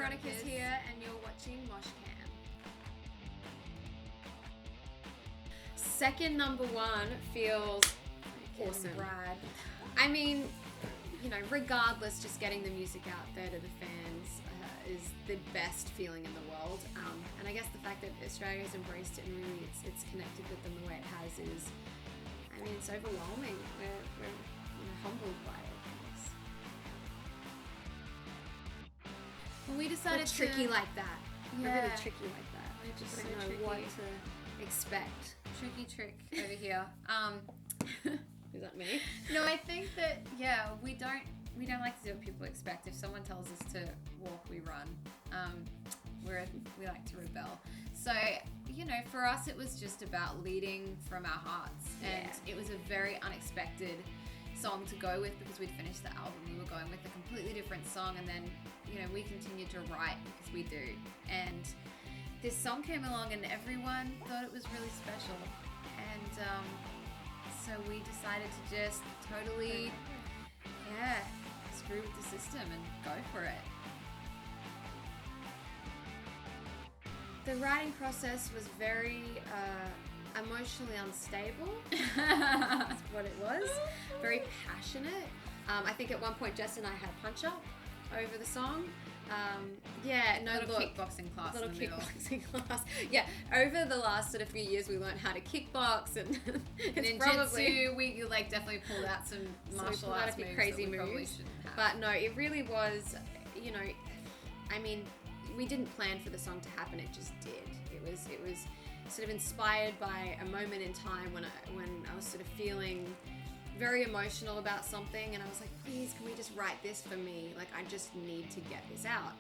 Veronicas here, and you're watching Moshcam. Second number one feels awesome. Rad. I mean, you know, regardless, just getting the music out there to the fans is the best feeling in the world. And I guess the fact that Australia's embraced it and really it's connected with them the way it has is, I mean, it's overwhelming. We're humbled by it. When we decided We're tricky like that. Yeah. We're really tricky like that. We're just I so don't know tricky. what to expect. Tricky trick over here. Is that me? No, I think that we don't like to do what people expect. If someone tells us to walk, we run. We like to rebel. So, you know, for us it was just about leading from our hearts, and it was a very unexpected song to go with because we'd finished the album. We were going with a completely different song, and then, you know, we continued to write because we do. And this song came along and everyone thought it was really special. And so we decided to just totally, screw with the system and go for it. The writing process was very emotionally unstable. That's what it was. Very passionate. I think at one point Jess and I had punch up over the song. Kickboxing class. Little kickboxing class. Yeah, over the last sort of few years we learned how to kickbox and in Jitsu, we definitely pulled out some martial arts moves, crazy that we probably moves. shouldn't have. But no, it really was, you know, I mean, we didn't plan for the song to happen, it just did. It was sort of inspired by a moment in time when I was sort of feeling very emotional about something, and I was like, please, can we just write this for me? Like, I just need to get this out.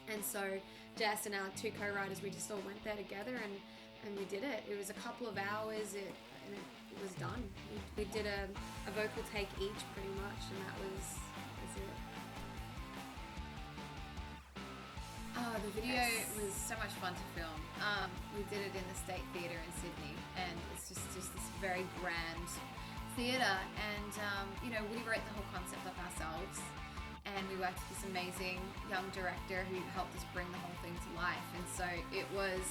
And so Jess and our two co-writers, we just all went there together and we did it. It was a couple of hours, and it was done. We did a vocal take each pretty much, and that was it. Oh, the video was so much fun to film. We did it in the State Theatre in Sydney, and it's just this very grand theatre. And you know, we wrote the whole concept up ourselves, and we worked with this amazing young director who helped us bring the whole thing to life. And so it was,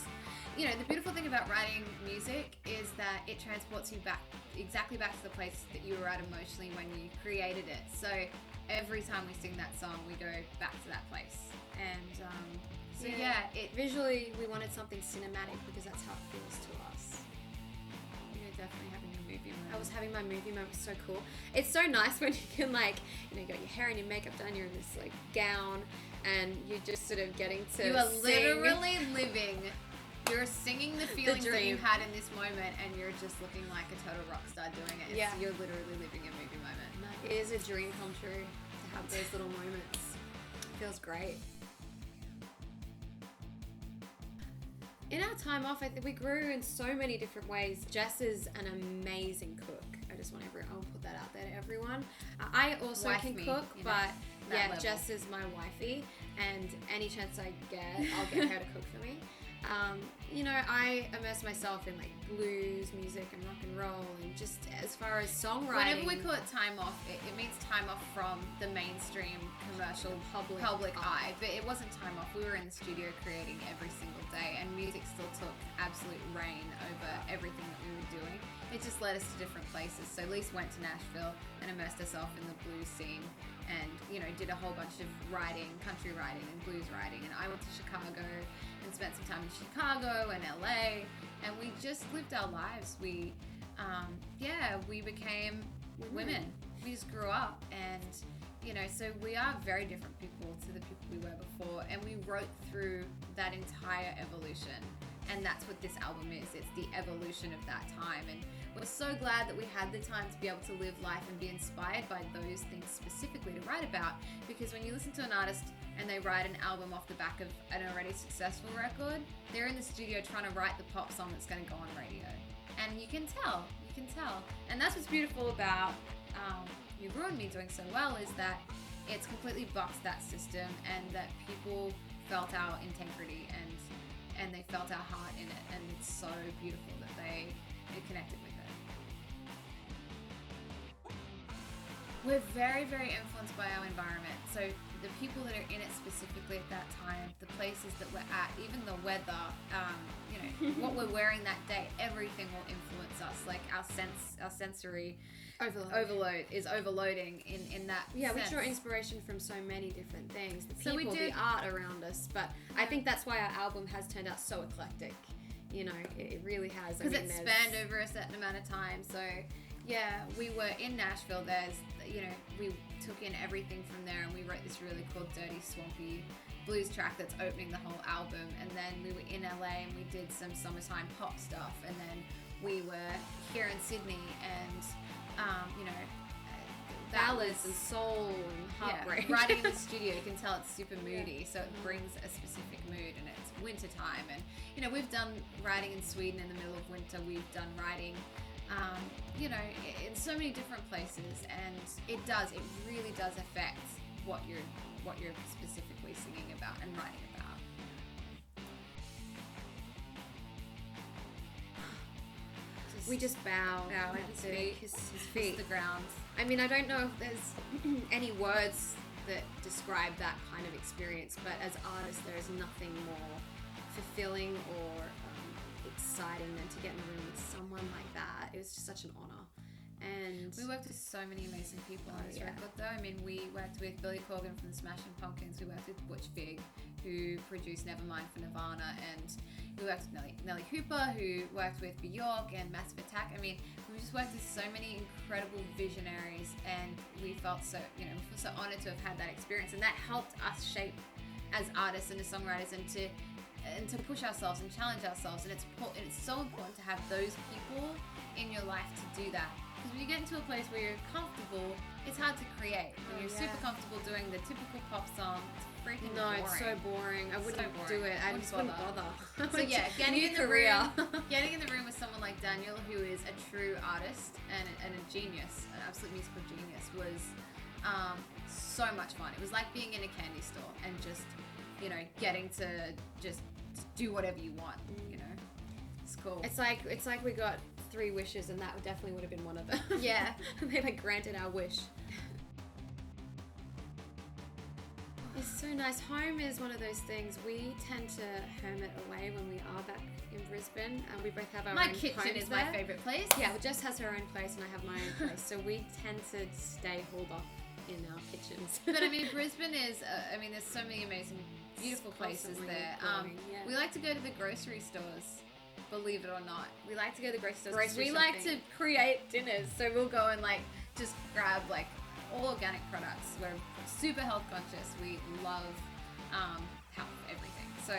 you know, the beautiful thing about writing music is that it transports you exactly back to the place that you were at emotionally when you created it. So every time we sing that song, we go back to that place. And visually we wanted something cinematic because that's how it feels to us. You're definitely having a movie moment. I was having my movie moment. It was so cool. It's so nice when you can, like, you know, you got your hair and your makeup done, you're in this like gown, and you're just sort of getting to You are literally living. You're singing the feelings that you had in this moment, and you're just looking like a total rock star doing it. You're literally living a movie moment. It is a dream come true to have those little moments. It feels great. In our time off, I think we grew in so many different ways. Jess is an amazing cook. I'll put that out there to everyone. I also can cook, but level. Jess is my wifey, and any chance I get, I'll get her to cook for me. You know, I immerse myself in like blues music and rock and roll, and just as far as songwriting. Whenever we call it time off, it means time off from the mainstream commercial public eye. But it wasn't time off. We were in the studio creating every single day, and music still took absolute reign over everything that we were doing. It just led us to different places. So Lise went to Nashville and immersed herself in the blues scene, and, you know, did a whole bunch of writing, country writing and blues writing. And I went to Chicago and spent some time in Chicago and LA, and we just lived our lives. We became women. We just grew up, and, you know, so we are very different people to the people we were before, and we wrote through that entire evolution. And that's what this album is. It's the evolution of that time. And we're so glad that we had the time to be able to live life and be inspired by those things specifically to write about. Because when you listen to an artist and they write an album off the back of an already successful record, they're in the studio trying to write the pop song that's going to go on radio. And you can tell. And that's what's beautiful about You Ruined Me doing so well, is that it's completely bucked that system, and that people felt our integrity and they felt our heart in it, and it's so beautiful that they connected with it. We're very, very influenced by our environment. So the people that are in it specifically at that time, the places that we're at, even the weather, you know, what we're wearing that day, everything will influence us. Like our sensory overload is overloading in that sense. We draw inspiration from so many different things, the So people, the art around us, but I think that's why our album has turned out so eclectic. You know, it really has. Because it spanned over a certain amount of time. So yeah, we were in Nashville. There's, you know, we took in everything from there, and we wrote this really cool, dirty, swampy blues track that's opening the whole album. And then we were in LA and we did some summertime pop stuff. And then we were here in Sydney and, you know, ballads and soul and heartbreak. Yeah, writing in the studio, you can tell it's super moody, so it brings a specific mood, and it's winter time. And you know, we've done writing in Sweden in the middle of winter. We've done writing, you know, in so many different places, and it really does affect what you're specifically singing about and writing about. We just bow at his feet. His feet, the ground. I mean, I don't know if there's any words that describe that kind of experience, but as artists, there is nothing more fulfilling or exciting than to get in a room with someone like that. It was just such an honor. And we worked with so many amazing people on this record, though. I mean, we worked with Billy Corgan from the Smashing Pumpkins. We worked with Butch Vig, who produced Nevermind for Nirvana, and we worked with Nelly Hooper, who worked with Bjork and Massive Attack. I mean, we just worked with so many incredible visionaries, and we felt so, you know, we feel so honored to have had that experience, and that helped us shape as artists and as songwriters, and to push ourselves and challenge ourselves. And it's so important to have those people in your life to do that. Because when you get into a place where you're comfortable, it's hard to create. When you're super comfortable doing the typical pop song, it's freaking boring. It's so boring. I wouldn't do it. I just wouldn't bother. So yeah, getting in the room with someone like Daniel, who is a true artist and a genius, an absolute musical genius, was so much fun. It was like being in a candy store and just, you know, getting to just do whatever you want. You know, it's cool. It's like we got 3 wishes, and that definitely would have been one of them. Yeah. They like granted our wish. It's so nice. Home is one of those things. We tend to hermit away when we are back in Brisbane, and we both have our own homes. My kitchen is my favourite place. Yeah, well, Jess has her own place, and I have my own place. So we tend to stay holed up in our kitchens. But I mean, Brisbane is, I mean, there's so many amazing, beautiful places there. We like to go to the grocery stores. Believe it or not, we like to go to the grocery stores. We like to create dinners, so we'll go and like just grab like all organic products. We're super health conscious. We love health, everything. So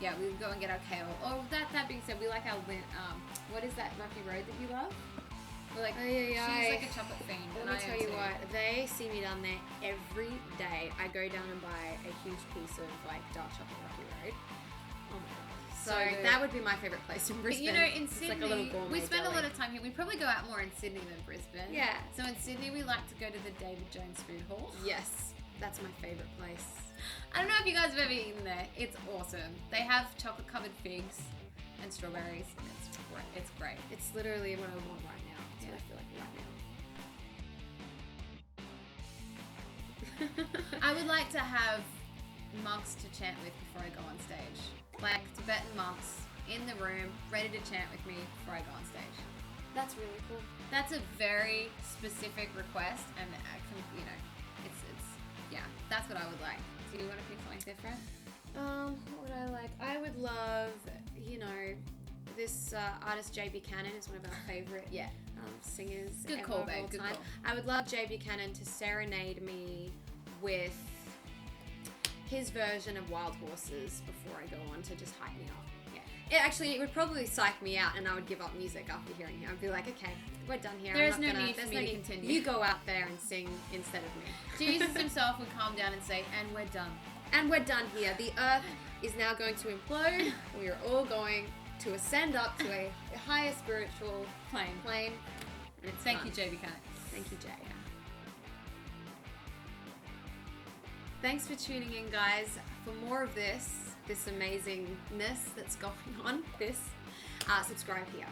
yeah, we go and get our kale. Oh, that being said, we like our what is that rocky road that you love? We're like, she's like a chocolate fiend. Let me tell you what, they see me down there every day. I go down and buy a huge piece of like dark chocolate rocky road. Oh my god. So that would be my favourite place in Brisbane. But, you know, in Sydney, like a little gourmet we spend deli. a lot of time here. We probably go out more in Sydney than Brisbane. Yeah. So in Sydney, we like to go to the David Jones Food Hall. Yes, that's my favourite place. I don't know if you guys have ever eaten there. It's awesome. They have chocolate-covered figs and strawberries. And it's great. It's literally what I want right now. That's what I feel like right now. I would like to have monks to chant with before I go on stage. Like Tibetan monks in the room, ready to chant with me before I go on stage. That's really cool. That's a very specific request, and I can, you know, it's yeah, that's what I would like. Do you want to pick something different? What would I like? I would love, you know, this artist J.B. Cannon is one of our favourite singers Good ever call, of babe. all Good time. call. I would love J.B. Cannon to serenade me with his version of Wild Horses before I go on to just hype me up. Yeah. It would probably psych me out, and I would give up music after hearing him. I'd be like, okay, we're done here. There's no need for me to continue. You go out there and sing instead of me. Jesus himself would calm down and say, and we're done. And we're done here. The earth is now going to implode. We are all going to ascend up to a higher spiritual plane. And it's Thank fun. you, J.B. Cannon. Thank you, Jay. Thanks for tuning in, guys. For more of this amazingness that's going on, subscribe here.